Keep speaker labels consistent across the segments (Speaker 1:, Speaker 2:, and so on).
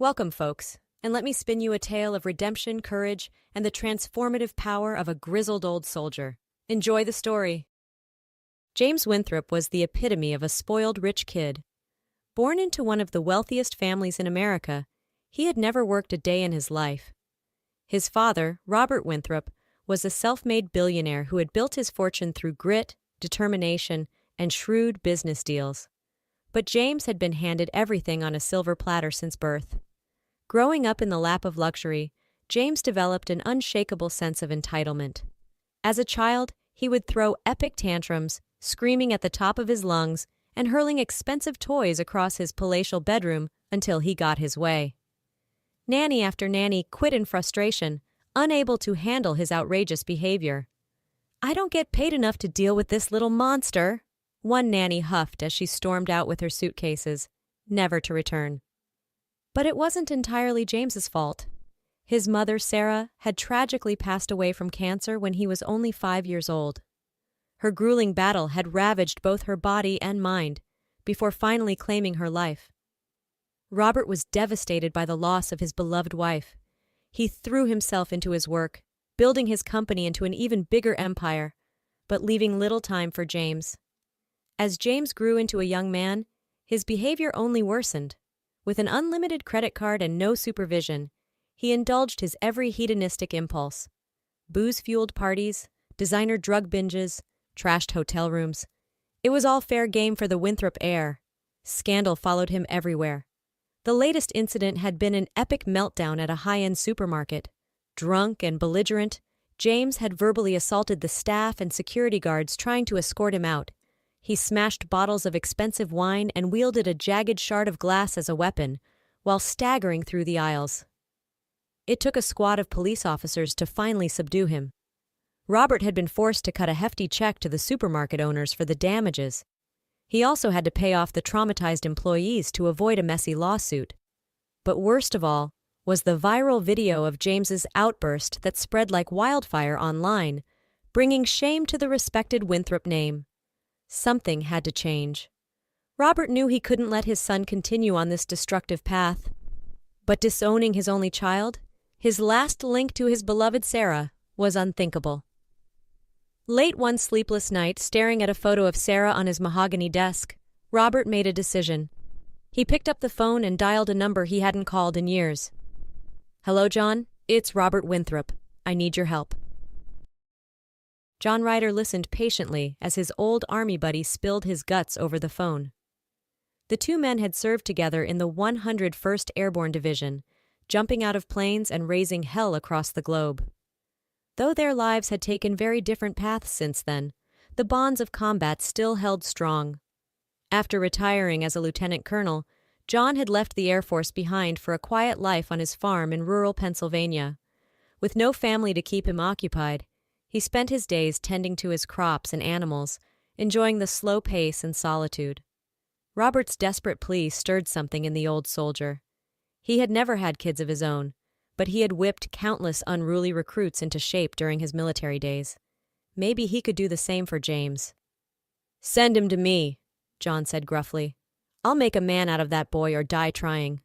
Speaker 1: Welcome, folks, and let me spin you a tale of redemption, courage, and the transformative power of a grizzled old soldier. Enjoy the story. James Winthrop was the epitome of a spoiled rich kid. Born into one of the wealthiest families in America, he had never worked a day in his life. His father, Robert Winthrop, was a self-made billionaire who had built his fortune through grit, determination, and shrewd business deals. But James had been handed everything on a silver platter since birth. Growing up in the lap of luxury, James developed an unshakable sense of entitlement. As a child, he would throw epic tantrums, screaming at the top of his lungs and hurling expensive toys across his palatial bedroom until he got his way. Nanny after nanny quit in frustration, unable to handle his outrageous behavior. "I don't get paid enough to deal with this little monster," one nanny huffed as she stormed out with her suitcases, never to return. But it wasn't entirely James's fault. His mother, Sarah, had tragically passed away from cancer when he was only 5 years old. Her grueling battle had ravaged both her body and mind, before finally claiming her life. Robert was devastated by the loss of his beloved wife. He threw himself into his work, building his company into an even bigger empire, but leaving little time for James. As James grew into a young man, his behavior only worsened. With an unlimited credit card and no supervision, he indulged his every hedonistic impulse. Booze-fueled parties, designer drug binges, trashed hotel rooms. It was all fair game for the Winthrop heir. Scandal followed him everywhere. The latest incident had been an epic meltdown at a high-end supermarket. Drunk and belligerent, James had verbally assaulted the staff and security guards trying to escort him out. He smashed bottles of expensive wine and wielded a jagged shard of glass as a weapon, while staggering through the aisles. It took a squad of police officers to finally subdue him. Robert had been forced to cut a hefty check to the supermarket owners for the damages. He also had to pay off the traumatized employees to avoid a messy lawsuit. But worst of all was the viral video of James's outburst that spread like wildfire online, bringing shame to the respected Winthrop name. Something had to change. Robert knew he couldn't let his son continue on this destructive path. But disowning his only child, his last link to his beloved Sarah, was unthinkable. Late one sleepless night, staring at a photo of Sarah on his mahogany desk, Robert made a decision. He picked up the phone and dialed a number he hadn't called in years. "Hello, John. It's Robert Winthrop. I need your help." John Ryder listened patiently as his old army buddy spilled his guts over the phone. The two men had served together in the 101st Airborne Division, jumping out of planes and raising hell across the globe. Though their lives had taken very different paths since then, the bonds of combat still held strong. After retiring as a lieutenant colonel, John had left the Air Force behind for a quiet life on his farm in rural Pennsylvania. With no family to keep him occupied, he spent his days tending to his crops and animals, enjoying the slow pace and solitude. Robert's desperate plea stirred something in the old soldier. He had never had kids of his own, but he had whipped countless unruly recruits into shape during his military days. Maybe he could do the same for James. "Send him to me," John said gruffly. "I'll make a man out of that boy or die trying."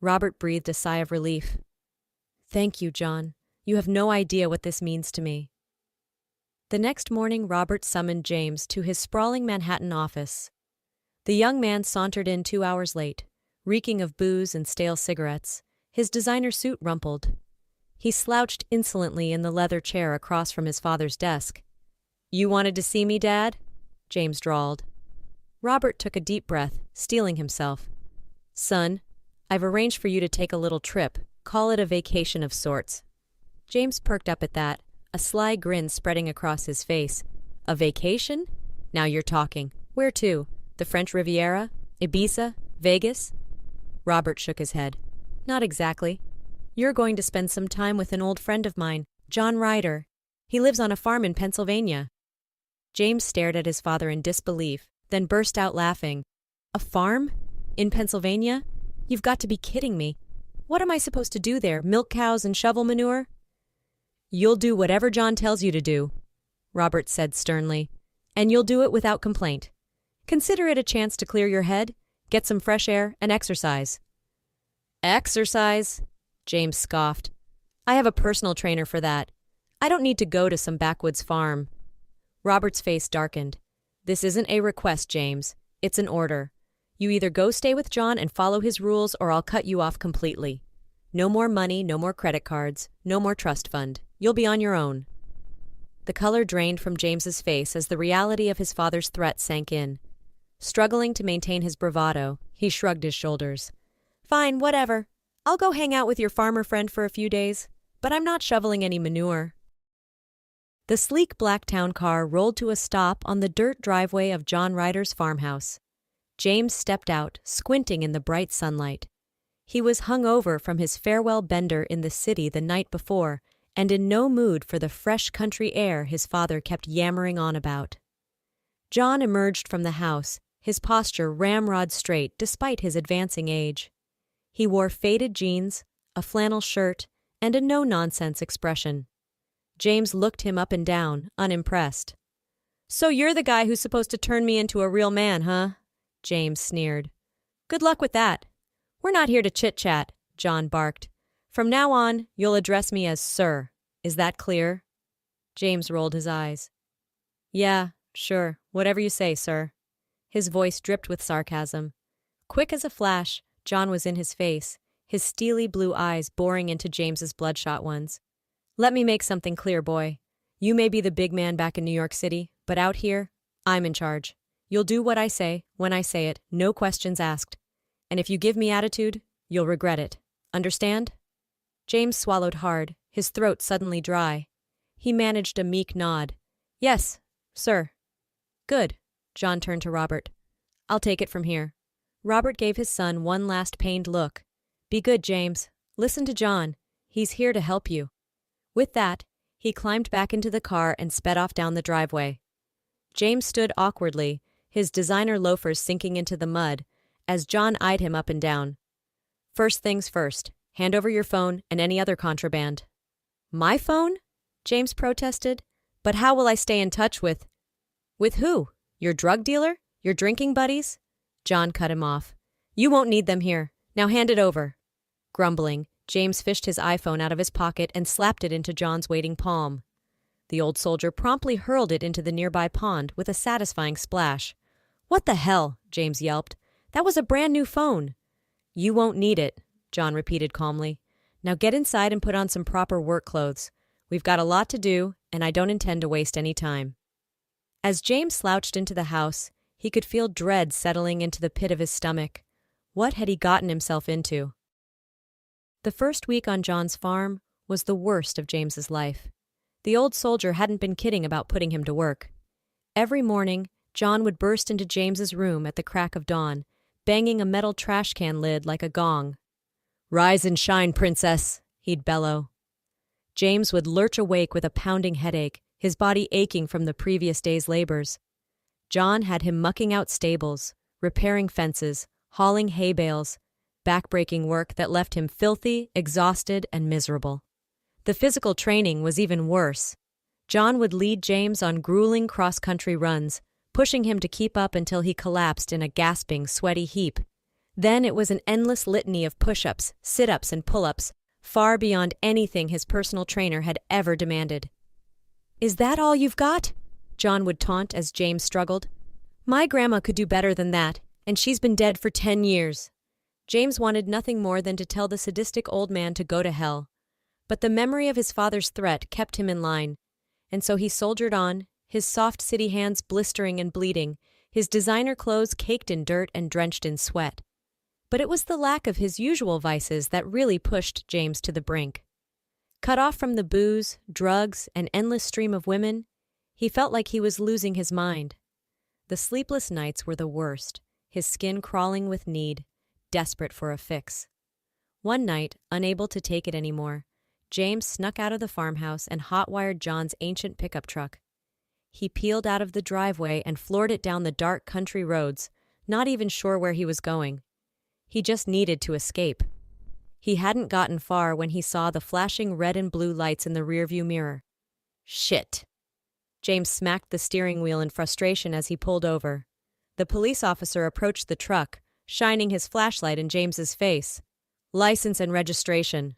Speaker 1: Robert breathed a sigh of relief. "Thank you, John. You have no idea what this means to me." The next morning, Robert summoned James to his sprawling Manhattan office. The young man sauntered in 2 hours late, reeking of booze and stale cigarettes, his designer suit rumpled. He slouched insolently in the leather chair across from his father's desk. "You wanted to see me, Dad?" James drawled. Robert took a deep breath, steeling himself. "Son, I've arranged for you to take a little trip. Call it a vacation of sorts." James perked up at that, a sly grin spreading across his face. "A vacation? Now you're talking. Where to? The French Riviera? Ibiza? Vegas?" Robert shook his head. "Not exactly. You're going to spend some time with an old friend of mine, John Ryder. He lives on a farm in Pennsylvania." James stared at his father in disbelief, then burst out laughing. "A farm? In Pennsylvania? You've got to be kidding me. What am I supposed to do there, milk cows and shovel manure?" "You'll do whatever John tells you to do," Robert said sternly, "and you'll do it without complaint. Consider it a chance to clear your head, get some fresh air, and exercise." Exercise? James scoffed. I have a personal trainer for that. I don't need to go to some backwoods farm. Robert's face darkened. This isn't a request, James. It's an order. You either go stay with John and follow his rules, or I'll cut you off completely. No more money, no more credit cards, no more trust fund. You'll be on your own. The color drained from James's face as the reality of his father's threat sank in. Struggling to maintain his bravado, he shrugged his shoulders. Fine, whatever. I'll go hang out with your farmer friend for a few days, but I'm not shoveling any manure. The sleek black town car rolled to a stop on the dirt driveway of John Ryder's farmhouse. James stepped out, squinting in the bright sunlight. He was hungover from his farewell bender in the city the night before, and in no mood for the fresh country air his father kept yammering on about. John emerged from the house, his posture ramrod straight despite his advancing age. He wore faded jeans, a flannel shirt, and a no-nonsense expression. James looked him up and down, unimpressed. "So you're the guy who's supposed to turn me into a real man, huh?" James sneered. "Good luck with that. We're not here to chit-chat," John barked. "From now on, you'll address me as Sir. Is that clear?" James rolled his eyes. "Yeah, sure, whatever you say, sir." His voice dripped with sarcasm. Quick as a flash, John was in his face, his steely blue eyes boring into James's bloodshot ones. "Let me make something clear, boy. You may be the big man back in New York City, but out here, I'm in charge. You'll do what I say, when I say it, no questions asked. And if you give me attitude, you'll regret it. Understand?" James swallowed hard, his throat suddenly dry. He managed a meek nod. "Yes, sir." "Good." John turned to Robert. "I'll take it from here." Robert gave his son one last pained look. "Be good, James. Listen to John. He's here to help you." With that, he climbed back into the car and sped off down the driveway. James stood awkwardly, his designer loafers sinking into the mud, as John eyed him up and down. "First things first. Hand over your phone and any other contraband." "My phone?" James protested. "But how will I stay in touch with—" "With who? Your drug dealer? Your drinking buddies?" John cut him off. "You won't need them here. Now hand it over." Grumbling, James fished his iPhone out of his pocket and slapped it into John's waiting palm. The old soldier promptly hurled it into the nearby pond with a satisfying splash. "What the hell?" James yelped. "That was a brand new phone." "You won't need it," John repeated calmly. "Now get inside and put on some proper work clothes. We've got a lot to do, and I don't intend to waste any time." As James slouched into the house, he could feel dread settling into the pit of his stomach. What had he gotten himself into? The first week on John's farm was the worst of James's life. The old soldier hadn't been kidding about putting him to work. Every morning, John would burst into James's room at the crack of dawn, banging a metal trash can lid like a gong. "Rise and shine, princess," he'd bellow. James would lurch awake with a pounding headache, his body aching from the previous day's labors. John had him mucking out stables, repairing fences, hauling hay bales, backbreaking work that left him filthy, exhausted, and miserable. The physical training was even worse. John would lead James on grueling cross-country runs, pushing him to keep up until he collapsed in a gasping, sweaty heap. Then it was an endless litany of push-ups, sit-ups, and pull-ups, far beyond anything his personal trainer had ever demanded. "Is that all you've got?" John would taunt as James struggled. "My grandma could do better than that, and she's been dead for 10 years. James wanted nothing more than to tell the sadistic old man to go to hell. But the memory of his father's threat kept him in line, and so he soldiered on, his soft city hands blistering and bleeding, his designer clothes caked in dirt and drenched in sweat. But it was the lack of his usual vices that really pushed James to the brink. Cut off from the booze, drugs, and endless stream of women, he felt like he was losing his mind. The sleepless nights were the worst, his skin crawling with need, desperate for a fix. One night, unable to take it anymore, James snuck out of the farmhouse and hot-wired John's ancient pickup truck. He peeled out of the driveway and floored it down the dark country roads, not even sure where he was going. He just needed to escape. He hadn't gotten far when he saw the flashing red and blue lights in the rearview mirror. Shit! James smacked the steering wheel in frustration as he pulled over. The police officer approached the truck, shining his flashlight in James's face. License and registration.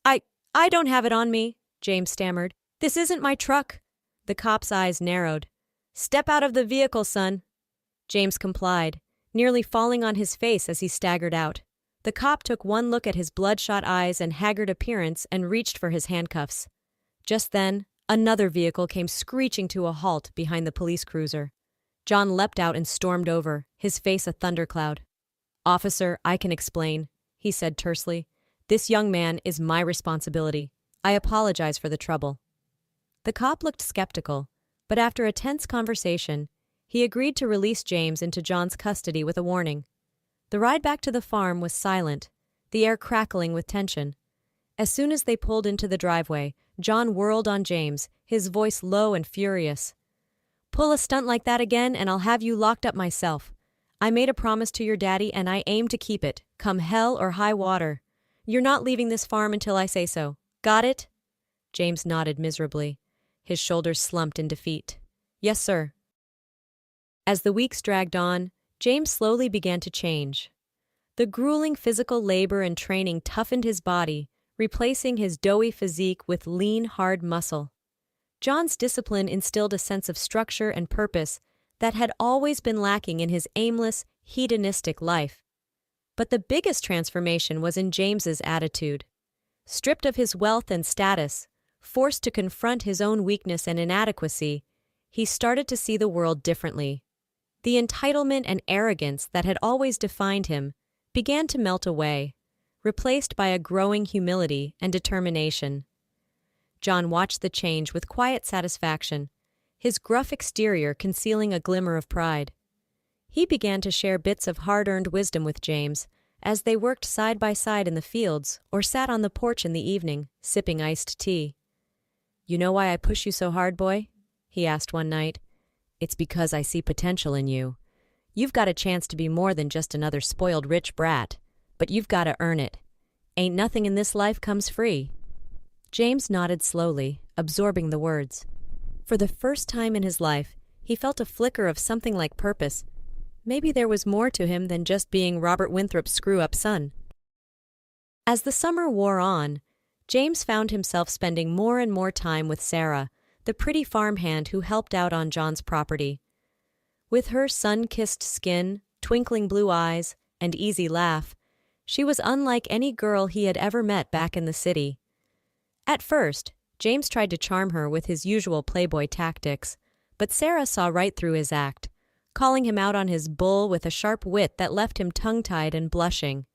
Speaker 1: I, I don't have it on me, James stammered. This isn't my truck. The cop's eyes narrowed. Step out of the vehicle, son. James complied, nearly falling on his face as he staggered out. The cop took one look at his bloodshot eyes and haggard appearance and reached for his handcuffs. Just then, another vehicle came screeching to a halt behind the police cruiser. John leapt out and stormed over, his face a thundercloud. Officer, I can explain, he said tersely. This young man is my responsibility. I apologize for the trouble. The cop looked skeptical, but after a tense conversation, he agreed to release James into John's custody with a warning. The ride back to the farm was silent, the air crackling with tension. As soon as they pulled into the driveway, John whirled on James, his voice low and furious. Pull a stunt like that again and I'll have you locked up myself. I made a promise to your daddy and I aim to keep it, come hell or high water. You're not leaving this farm until I say so. Got it? James nodded miserably. His shoulders slumped in defeat. Yes, sir. As the weeks dragged on, James slowly began to change. The grueling physical labor and training toughened his body, replacing his doughy physique with lean, hard muscle. John's discipline instilled a sense of structure and purpose that had always been lacking in his aimless, hedonistic life. But the biggest transformation was in James's attitude. Stripped of his wealth and status, forced to confront his own weakness and inadequacy, he started to see the world differently. The entitlement and arrogance that had always defined him began to melt away, replaced by a growing humility and determination. John watched the change with quiet satisfaction, his gruff exterior concealing a glimmer of pride. He began to share bits of hard-earned wisdom with James as they worked side by side in the fields or sat on the porch in the evening, sipping iced tea. You know why I push you so hard, boy? He asked one night. It's because I see potential in you. You've got a chance to be more than just another spoiled rich brat, but you've got to earn it. Ain't nothing in this life comes free. James nodded slowly, absorbing the words. For the first time in his life, he felt a flicker of something like purpose. Maybe there was more to him than just being Robert Winthrop's screw-up son. As the summer wore on, James found himself spending more and more time with Sarah, the pretty farmhand who helped out on John's property. With her sun-kissed skin, twinkling blue eyes, and easy laugh, she was unlike any girl he had ever met back in the city. At first, James tried to charm her with his usual playboy tactics, but Sarah saw right through his act, calling him out on his bull with a sharp wit that left him tongue-tied and blushing.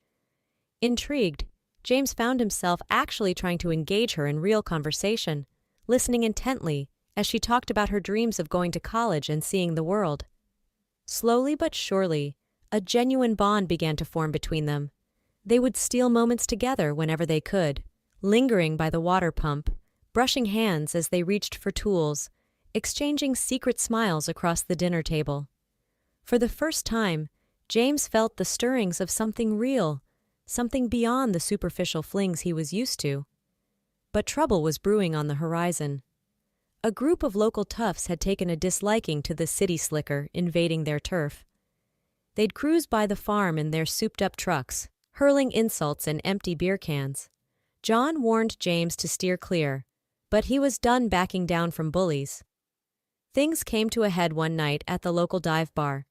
Speaker 1: Intrigued, James found himself actually trying to engage her in real conversation, listening intently as she talked about her dreams of going to college and seeing the world. Slowly but surely, a genuine bond began to form between them. They would steal moments together whenever they could, lingering by the water pump, brushing hands as they reached for tools, exchanging secret smiles across the dinner table. For the first time, James felt the stirrings of something real, something beyond the superficial flings he was used to. But trouble was brewing on the horizon. A group of local toughs had taken a disliking to the city slicker invading their turf. They'd cruise by the farm in their souped-up trucks, hurling insults and empty beer cans. John warned James to steer clear, but he was done backing down from bullies. Things came to a head one night at the local dive bar.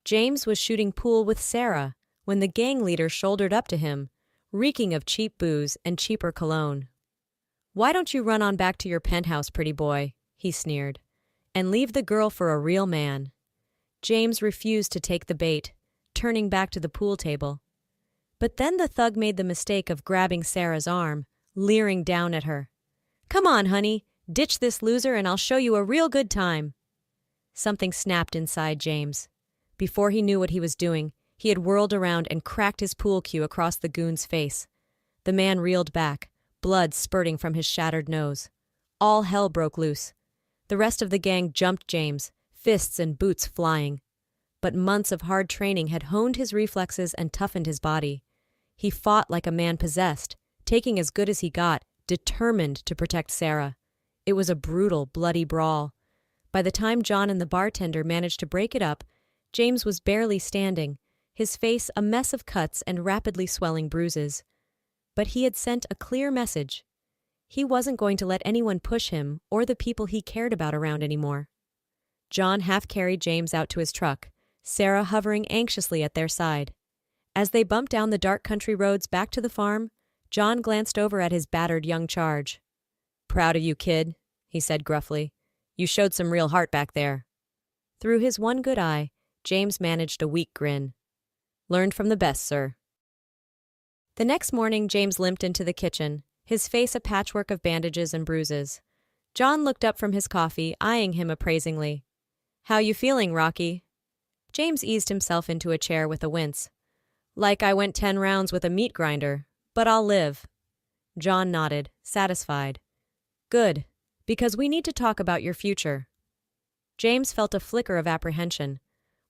Speaker 1: James was shooting pool with Sarah when the gang leader shouldered up to him, reeking of cheap booze and cheaper cologne. "Why don't you run on back to your penthouse, pretty boy," he sneered, "and leave the girl for a real man?" James refused to take the bait, turning back to the pool table. But then the thug made the mistake of grabbing Sarah's arm, leering down at her. "Come on, honey, ditch this loser and I'll show you a real good time." Something snapped inside James. Before he knew what he was doing, he had whirled around and cracked his pool cue across the goon's face. The man reeled back, blood spurting from his shattered nose. All hell broke loose. The rest of the gang jumped James, fists and boots flying. But months of hard training had honed his reflexes and toughened his body. He fought like a man possessed, taking as good as he got, determined to protect Sarah. It was a brutal, bloody brawl. By the time John and the bartender managed to break it up, James was barely standing, his face a mess of cuts and rapidly swelling bruises. but he had sent a clear message. He wasn't going to let anyone push him or the people he cared about around anymore. John half-carried James out to his truck, Sarah hovering anxiously at their side. As they bumped down the dark country roads back to the farm, John glanced over at his battered young charge. "Proud of you, kid," he said gruffly. "You showed some real heart back there." Through his one good eye, James managed a weak grin. "Learned from the best, sir." The next morning, James limped into the kitchen, his face a patchwork of bandages and bruises. John looked up from his coffee, eyeing him appraisingly. "How you feeling, Rocky?" James eased himself into a chair with a wince. "Like I went 10 rounds with a meat grinder, but I'll live." John nodded, satisfied. "Good, because we need to talk about your future." James felt a flicker of apprehension.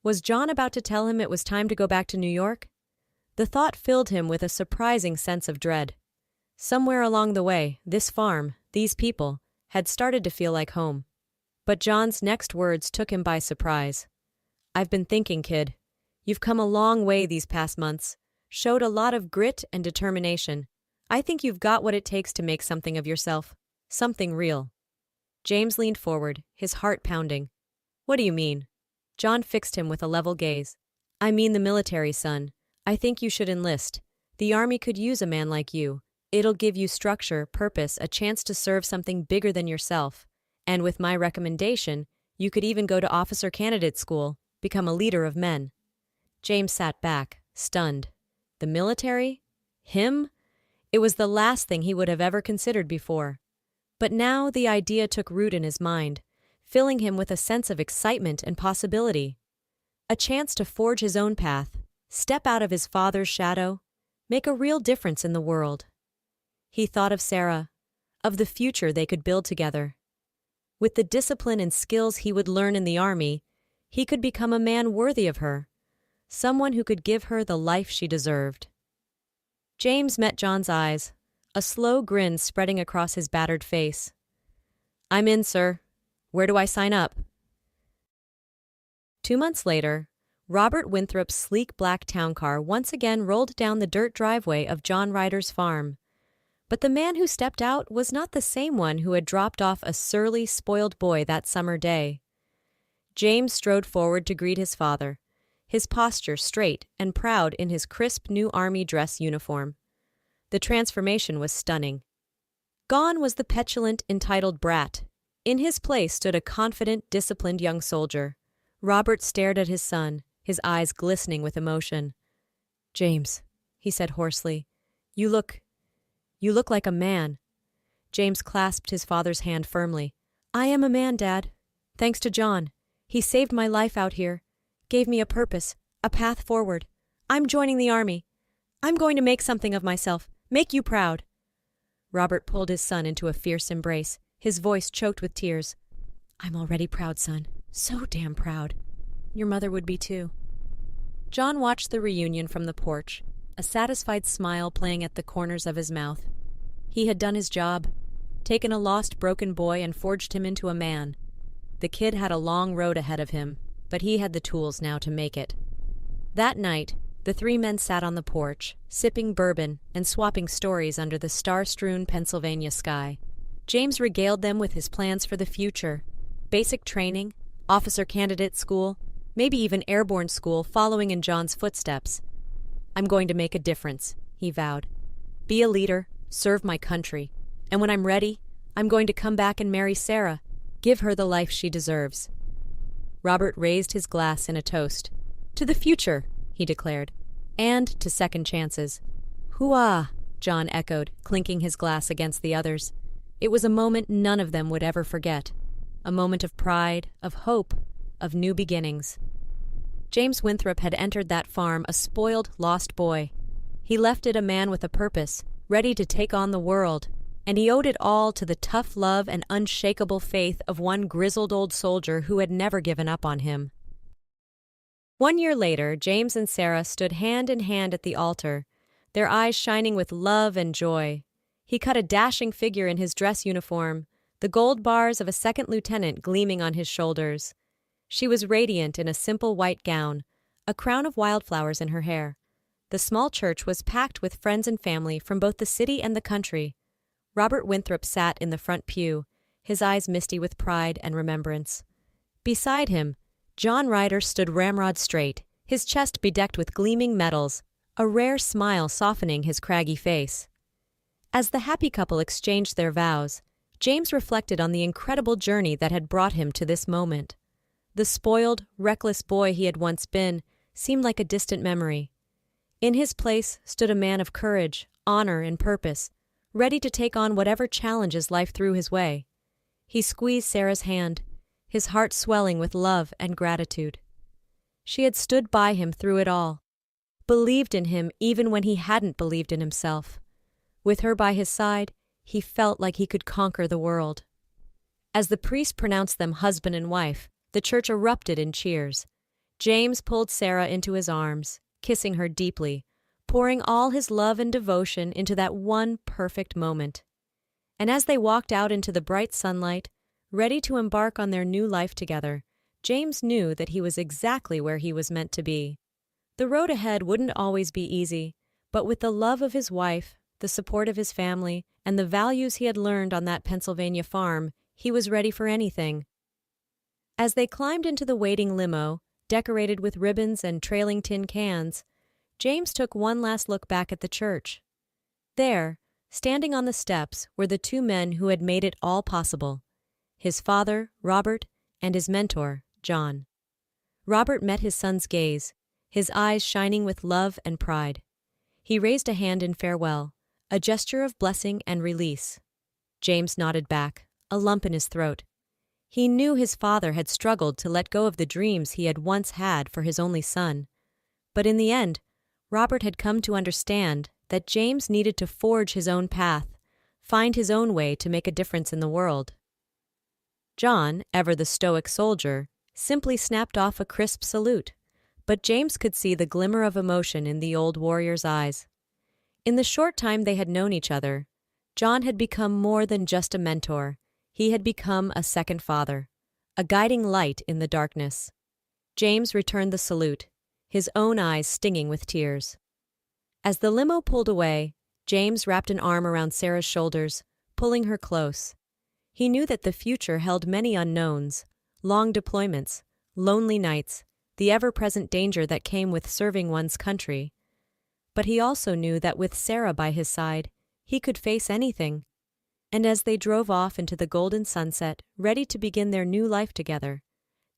Speaker 1: Was John about to tell him it was time to go back to New York? The thought filled him with a surprising sense of dread. Somewhere along the way, this farm, these people, had started to feel like home. But John's next words took him by surprise. "I've been thinking, kid. You've come a long way these past months, showed a lot of grit and determination. I think you've got what it takes to make something of yourself, something real." James leaned forward, his heart pounding. "What do you mean?" John fixed him with a level gaze. "I mean the military, son. I think you should enlist. The Army could use a man like you. It'll give you structure, purpose, a chance to serve something bigger than yourself. And with my recommendation, you could even go to officer candidate school, become a leader of men." James sat back, stunned. The military? Him? It was the last thing he would have ever considered before. But now the idea took root in his mind, filling him with a sense of excitement and possibility. A chance to forge his own path, step out of his father's shadow, make a real difference in the world. He thought of Sarah, of the future they could build together. With the discipline and skills he would learn in the Army, he could become a man worthy of her, someone who could give her the life she deserved. James met John's eyes, a slow grin spreading across his battered face. "I'm in, sir. Where do I sign up?" 2 months later, Robert Winthrop's sleek black town car once again rolled down the dirt driveway of John Ryder's farm. But the man who stepped out was not the same one who had dropped off a surly, spoiled boy that summer day. James strode forward to greet his father, his posture straight and proud in his crisp new Army dress uniform. The transformation was stunning. Gone was the petulant, entitled brat. In his place stood a confident, disciplined young soldier. Robert stared at his son, his eyes glistening with emotion. "James," he said hoarsely, You look like a man." James clasped his father's hand firmly. "I am a man, Dad. Thanks to John. He saved my life out here, gave me a purpose, a path forward. I'm joining the Army. I'm going to make something of myself, make you proud." Robert pulled his son into a fierce embrace, his voice choked with tears. "I'm already proud, son. So damn proud. Your mother would be too." John watched the reunion from the porch, a satisfied smile playing at the corners of his mouth. He had done his job, taken a lost, broken boy and forged him into a man. The kid had a long road ahead of him, but he had the tools now to make it. That night, the three men sat on the porch, sipping bourbon and swapping stories under the star-strewn Pennsylvania sky. James regaled them with his plans for the future. Basic training, officer candidate school, maybe even airborne school following in John's footsteps. "I'm going to make a difference," he vowed. "Be a leader, serve my country. And when I'm ready, I'm going to come back and marry Sarah, give her the life she deserves." Robert raised his glass in a toast. "To the future," he declared, "and to second chances." "Hooah!" John echoed, clinking his glass against the others. It was a moment none of them would ever forget. A moment of pride, of hope, of new beginnings. James Winthrop had entered that farm a spoiled, lost boy. He left it a man with a purpose, ready to take on the world, and he owed it all to the tough love and unshakable faith of one grizzled old soldier who had never given up on him. 1 year later, James and Sarah stood hand in hand at the altar, their eyes shining with love and joy. He cut a dashing figure in his dress uniform, the gold bars of a second lieutenant gleaming on his shoulders. She was radiant in a simple white gown, a crown of wildflowers in her hair. The small church was packed with friends and family from both the city and the country. Robert Winthrop sat in the front pew, his eyes misty with pride and remembrance. Beside him, John Ryder stood ramrod straight, his chest bedecked with gleaming medals, a rare smile softening his craggy face. As the happy couple exchanged their vows, James reflected on the incredible journey that had brought him to this moment. The spoiled, reckless boy he had once been seemed like a distant memory. In his place stood a man of courage, honor, and purpose, ready to take on whatever challenges life threw his way. He squeezed Sarah's hand, his heart swelling with love and gratitude. She had stood by him through it all, believed in him even when he hadn't believed in himself. With her by his side, he felt like he could conquer the world. As the priest pronounced them husband and wife, the church erupted in cheers. James pulled Sarah into his arms, kissing her deeply, pouring all his love and devotion into that one perfect moment. And as they walked out into the bright sunlight, ready to embark on their new life together, James knew that he was exactly where he was meant to be. The road ahead wouldn't always be easy, but with the love of his wife, the support of his family, and the values he had learned on that Pennsylvania farm, he was ready for anything. As they climbed into the waiting limo, decorated with ribbons and trailing tin cans, James took one last look back at the church. There, standing on the steps, were the two men who had made it all possible: his father, Robert, and his mentor, John. Robert met his son's gaze, his eyes shining with love and pride. He raised a hand in farewell, a gesture of blessing and release. James nodded back, a lump in his throat. He knew his father had struggled to let go of the dreams he had once had for his only son. But in the end, Robert had come to understand that James needed to forge his own path, find his own way to make a difference in the world. John, ever the stoic soldier, simply snapped off a crisp salute, but James could see the glimmer of emotion in the old warrior's eyes. In the short time they had known each other, John had become more than just a mentor. He had become a second father, a guiding light in the darkness. James returned the salute, his own eyes stinging with tears. As the limo pulled away, James wrapped an arm around Sarah's shoulders, pulling her close. He knew that the future held many unknowns: long deployments, lonely nights, the ever-present danger that came with serving one's country. But he also knew that with Sarah by his side, he could face anything. And as they drove off into the golden sunset, ready to begin their new life together,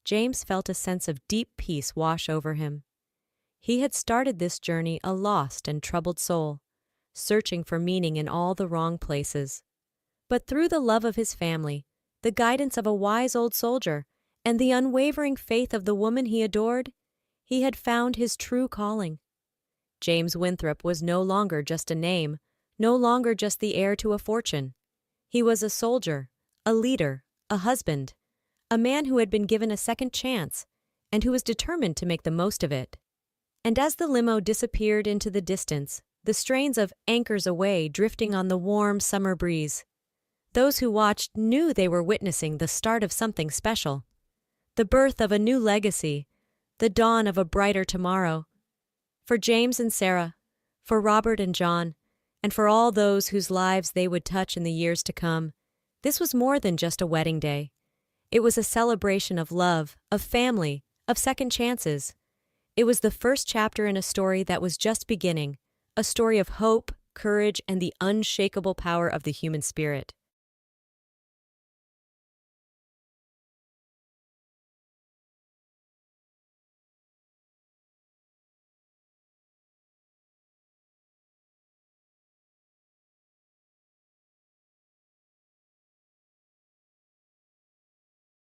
Speaker 1: James felt a sense of deep peace wash over him. He had started this journey a lost and troubled soul, searching for meaning in all the wrong places. But through the love of his family, the guidance of a wise old soldier, and the unwavering faith of the woman he adored, he had found his true calling. James Winthrop was no longer just a name, no longer just the heir to a fortune. He was a soldier, a leader, a husband, a man who had been given a second chance, and who was determined to make the most of it. And as the limo disappeared into the distance, the strains of "Anchors Aweigh" drifting on the warm summer breeze, those who watched knew they were witnessing the start of something special, the birth of a new legacy, the dawn of a brighter tomorrow. For James and Sarah, for Robert and John, and for all those whose lives they would touch in the years to come, this was more than just a wedding day. It was a celebration of love, of family, of second chances. It was the first chapter in a story that was just beginning, a story of hope, courage, and the unshakable power of the human spirit.